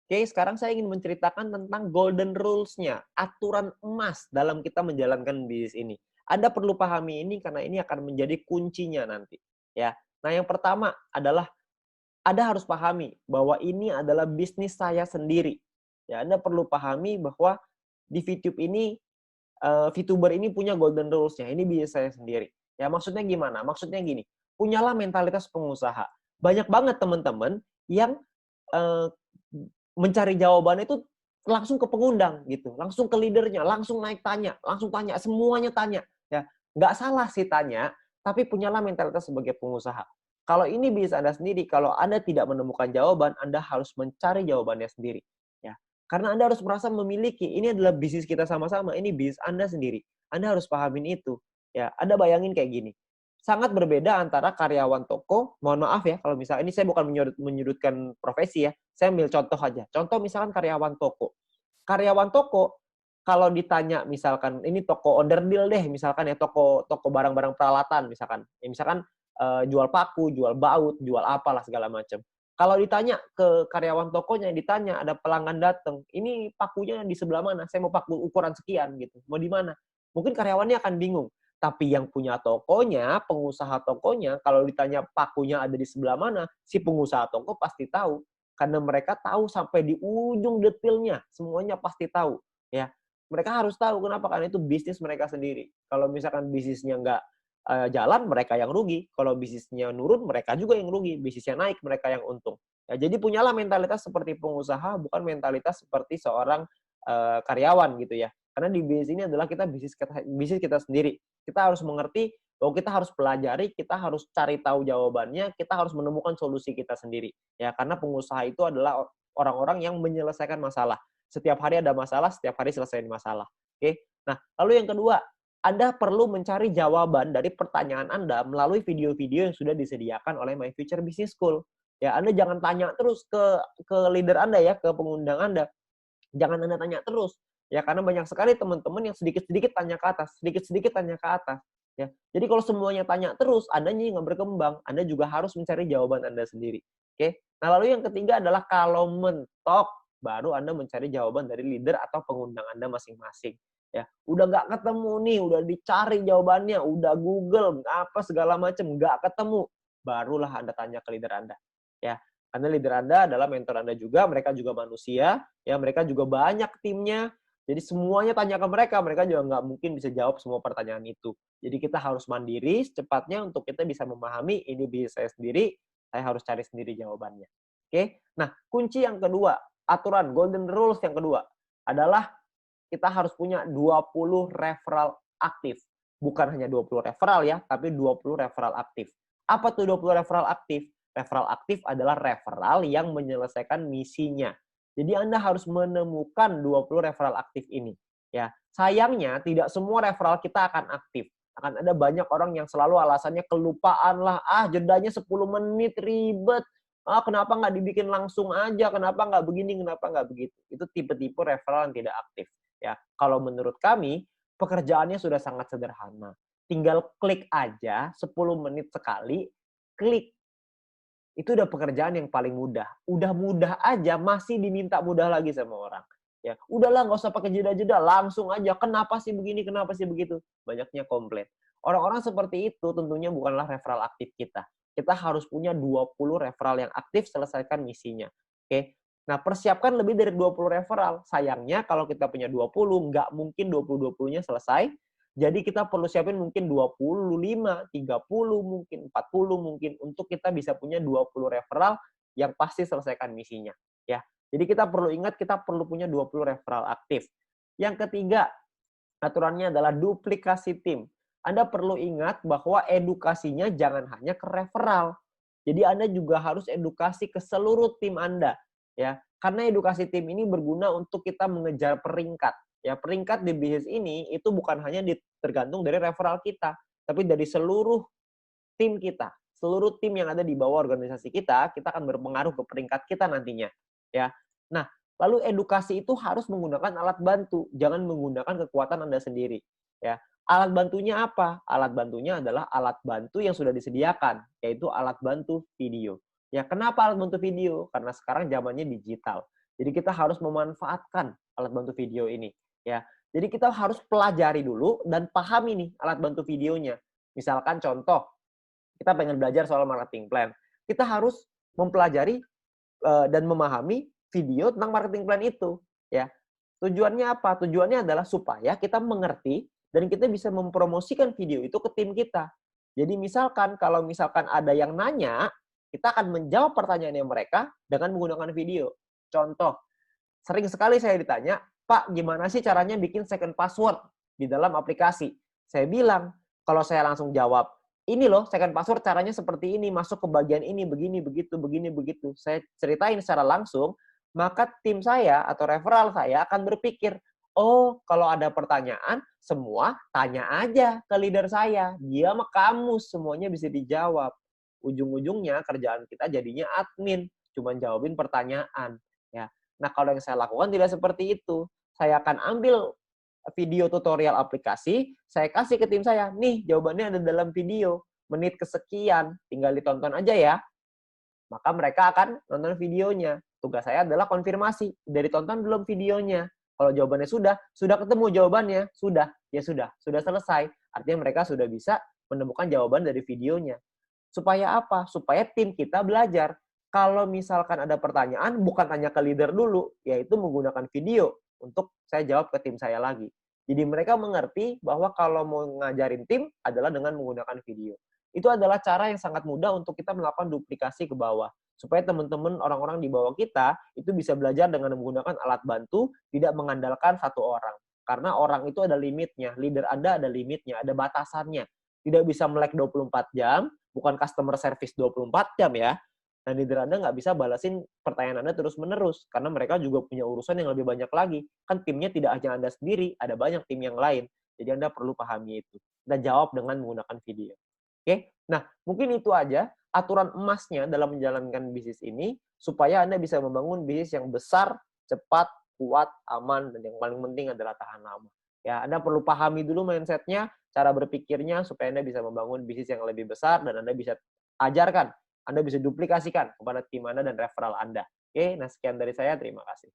Oke, sekarang saya ingin menceritakan tentang golden rules-nya, aturan emas dalam kita menjalankan bisnis ini. Anda perlu pahami ini karena ini akan menjadi kuncinya nanti, ya. Nah, yang pertama adalah Anda harus pahami bahwa ini adalah bisnis saya sendiri. Ya, Anda perlu pahami bahwa di VTube ini, VTuber ini punya golden rules-nya, ini bisnis saya sendiri. Ya, maksudnya gimana? Maksudnya gini, punyalah mentalitas pengusaha. Banyak banget teman-teman yang, eee, mencari jawaban itu langsung ke pengundang gitu, langsung ke leader-nya, langsung naik tanya, langsung tanya, semuanya tanya, ya. Nggak salah sih tanya, tapi punyalah mentalitas sebagai pengusaha. Kalau ini bisnis Anda sendiri, kalau Anda tidak menemukan jawaban, Anda harus mencari jawabannya sendiri, ya. Karena Anda harus merasa memiliki, ini adalah bisnis kita sama-sama, ini bisnis Anda sendiri. Anda harus pahamin itu, ya. Anda bayangin kayak gini, sangat berbeda antara karyawan toko, mohon maaf ya kalau misalnya ini saya bukan menyudutkan profesi ya, saya ambil contoh aja. Contoh misalkan karyawan toko. Karyawan toko kalau ditanya misalkan ini toko onderdil deh misalkan ya, toko toko barang-barang peralatan misalkan. Ya misalkan, jual paku, jual baut, jual apalah segala macam. Kalau ditanya ke karyawan tokonya, ditanya ada pelanggan datang, "Ini pakunya di sebelah mana? Saya mau paku ukuran sekian," gitu. "Mau di mana?" Mungkin karyawannya akan bingung. Tapi yang punya tokonya, pengusaha tokonya, kalau ditanya pakunya ada di sebelah mana, si pengusaha toko pasti tahu. Karena mereka tahu sampai di ujung detailnya, semuanya pasti tahu, ya. Mereka harus tahu, kenapa? Karena itu bisnis mereka sendiri. Kalau misalkan bisnisnya nggak, jalan, mereka yang rugi. Kalau bisnisnya nurun, mereka juga yang rugi. Bisnisnya naik, mereka yang untung. Ya, jadi punyalah mentalitas seperti pengusaha, bukan mentalitas seperti seorang, karyawan gitu ya. Karena di bisnis ini adalah kita bisnis kita sendiri. Kita harus mengerti bahwa kita harus pelajari, kita harus cari tahu jawabannya, kita harus menemukan solusi kita sendiri. Ya, karena pengusaha itu adalah orang-orang yang menyelesaikan masalah. Setiap hari ada masalah, setiap hari selesaiin masalah. Oke. Nah, lalu yang kedua, Anda perlu mencari jawaban dari pertanyaan Anda melalui video-video yang sudah disediakan oleh My Future Business School. Ya, Anda jangan tanya terus ke leader Anda ya, ke pengundang Anda. Jangan Anda tanya terus, ya karena banyak sekali teman-teman yang sedikit-sedikit tanya ke atas, sedikit-sedikit tanya ke atas, ya. Jadi kalau semuanya tanya terus, Anda nya nggak berkembang, Anda juga harus mencari jawaban Anda sendiri, oke. Nah, lalu yang ketiga adalah kalau mentok, baru Anda mencari jawaban dari leader atau pengundang Anda masing-masing, ya. Udah nggak ketemu nih, udah dicari jawabannya, udah Google, apa segala macam, nggak ketemu, barulah Anda tanya ke leader Anda, ya. Karena leader Anda adalah mentor Anda juga, mereka juga manusia, ya mereka juga banyak timnya, jadi semuanya tanya ke mereka juga nggak mungkin bisa jawab semua pertanyaan itu. Jadi kita harus mandiri secepatnya untuk kita bisa memahami ini bisnis saya sendiri, saya harus cari sendiri jawabannya. Oke, nah kunci yang kedua, aturan golden rules yang kedua adalah kita harus punya 20 referral aktif. Bukan hanya 20 referral ya, tapi 20 referral aktif. Apa tuh 20 referral aktif? Referral aktif adalah referral yang menyelesaikan misinya. Jadi Anda harus menemukan 20 referral aktif ini. Ya, sayangnya tidak semua referral kita akan aktif. Akan ada banyak orang yang selalu alasannya kelupaan lah, jedanya 10 menit ribet. Kenapa nggak dibikin langsung aja? Kenapa nggak begini? Kenapa nggak begitu? Itu tipe-tipe referral yang tidak aktif. Ya, kalau menurut kami pekerjaannya sudah sangat sederhana. Tinggal klik aja 10 menit sekali, klik. Itu udah pekerjaan yang paling mudah. Udah mudah aja masih diminta mudah lagi sama orang. Ya, udahlah nggak usah pakai jeda-jeda, langsung aja. Kenapa sih begini, kenapa sih begitu? Banyaknya komplain. Orang-orang seperti itu tentunya bukanlah referral aktif kita. Kita harus punya 20 referral yang aktif, selesaikan misinya. Oke. Nah, persiapkan lebih dari 20 referral. Sayangnya kalau kita punya 20, nggak mungkin 20-20-nya selesai. Jadi kita perlu siapin mungkin 25, 30 mungkin, 40 mungkin untuk kita bisa punya 20 referral yang pasti selesaikan misinya, ya. Jadi kita perlu ingat kita perlu punya 20 referral aktif. Yang ketiga, aturannya adalah duplikasi tim. Anda perlu ingat bahwa edukasinya jangan hanya ke referral. Jadi Anda juga harus edukasi ke seluruh tim Anda, ya. Karena edukasi tim ini berguna untuk kita mengejar peringkat. Ya, peringkat di bisnis ini itu bukan hanya tergantung dari referral kita, tapi dari seluruh tim kita. Seluruh tim yang ada di bawah organisasi kita akan berpengaruh ke peringkat kita nantinya, ya. Nah, lalu edukasi itu harus menggunakan alat bantu, jangan menggunakan kekuatan Anda sendiri, ya. Alat bantunya apa? Alat bantunya adalah alat bantu yang sudah disediakan, yaitu alat bantu video. Ya, kenapa alat bantu video? Karena sekarang zamannya digital. Jadi kita harus memanfaatkan alat bantu video ini, ya. Jadi kita harus pelajari dulu dan pahami nih alat bantu videonya. Misalkan contoh, kita pengen belajar soal marketing plan. Kita harus mempelajari dan memahami video tentang marketing plan itu, ya. Tujuannya apa? Tujuannya adalah supaya kita mengerti dan kita bisa mempromosikan video itu ke tim kita. Jadi misalkan kalau misalkan ada yang nanya, kita akan menjawab pertanyaannya mereka dengan menggunakan video. Contoh, sering sekali saya ditanya, "Pak, gimana sih caranya bikin second password di dalam aplikasi?" Saya bilang, kalau saya langsung jawab, "Ini loh second password caranya seperti ini, masuk ke bagian ini, begini, begitu, begini, begitu." Saya ceritain secara langsung, maka tim saya atau referral saya akan berpikir, "Oh, kalau ada pertanyaan, semua tanya aja ke leader saya. Dia mah kamus, semuanya bisa dijawab." Ujung-ujungnya kerjaan kita jadinya admin, cuman jawabin pertanyaan, ya. Nah, kalau yang saya lakukan tidak seperti itu. Saya akan ambil video tutorial aplikasi, saya kasih ke tim saya, nih jawabannya ada dalam video, menit kesekian, tinggal ditonton aja ya. Maka mereka akan nonton videonya. Tugas saya adalah konfirmasi, udah ditonton belum videonya? Kalau jawabannya sudah ketemu jawabannya, ya sudah selesai. Artinya mereka sudah bisa menemukan jawaban dari videonya. Supaya apa? Supaya tim kita belajar. Kalau misalkan ada pertanyaan, bukan tanya ke leader dulu, yaitu menggunakan video untuk saya jawab ke tim saya lagi. Jadi mereka mengerti bahwa kalau mau ngajarin tim adalah dengan menggunakan video. Itu adalah cara yang sangat mudah untuk kita melakukan duplikasi ke bawah. Supaya teman-teman orang-orang di bawah kita itu bisa belajar dengan menggunakan alat bantu, tidak mengandalkan satu orang. Karena orang itu ada limitnya, leader Anda ada limitnya, ada batasannya. Tidak bisa melek 24 jam, bukan customer service 24 jam ya. Dan leader Anda nggak bisa balasin pertanyaan Anda terus-menerus, karena mereka juga punya urusan yang lebih banyak lagi. Kan timnya tidak hanya Anda sendiri, ada banyak tim yang lain. Jadi Anda perlu pahami itu. Dan jawab dengan menggunakan video. Oke? Nah, mungkin itu aja aturan emasnya dalam menjalankan bisnis ini, supaya Anda bisa membangun bisnis yang besar, cepat, kuat, aman, dan yang paling penting adalah tahan lama. Ya, Anda perlu pahami dulu mindset-nya, cara berpikirnya, supaya Anda bisa membangun bisnis yang lebih besar, dan Anda bisa ajarkan, Anda bisa duplikasikan kepada tim Anda dan referral Anda. Oke, nah sekian dari saya, terima kasih.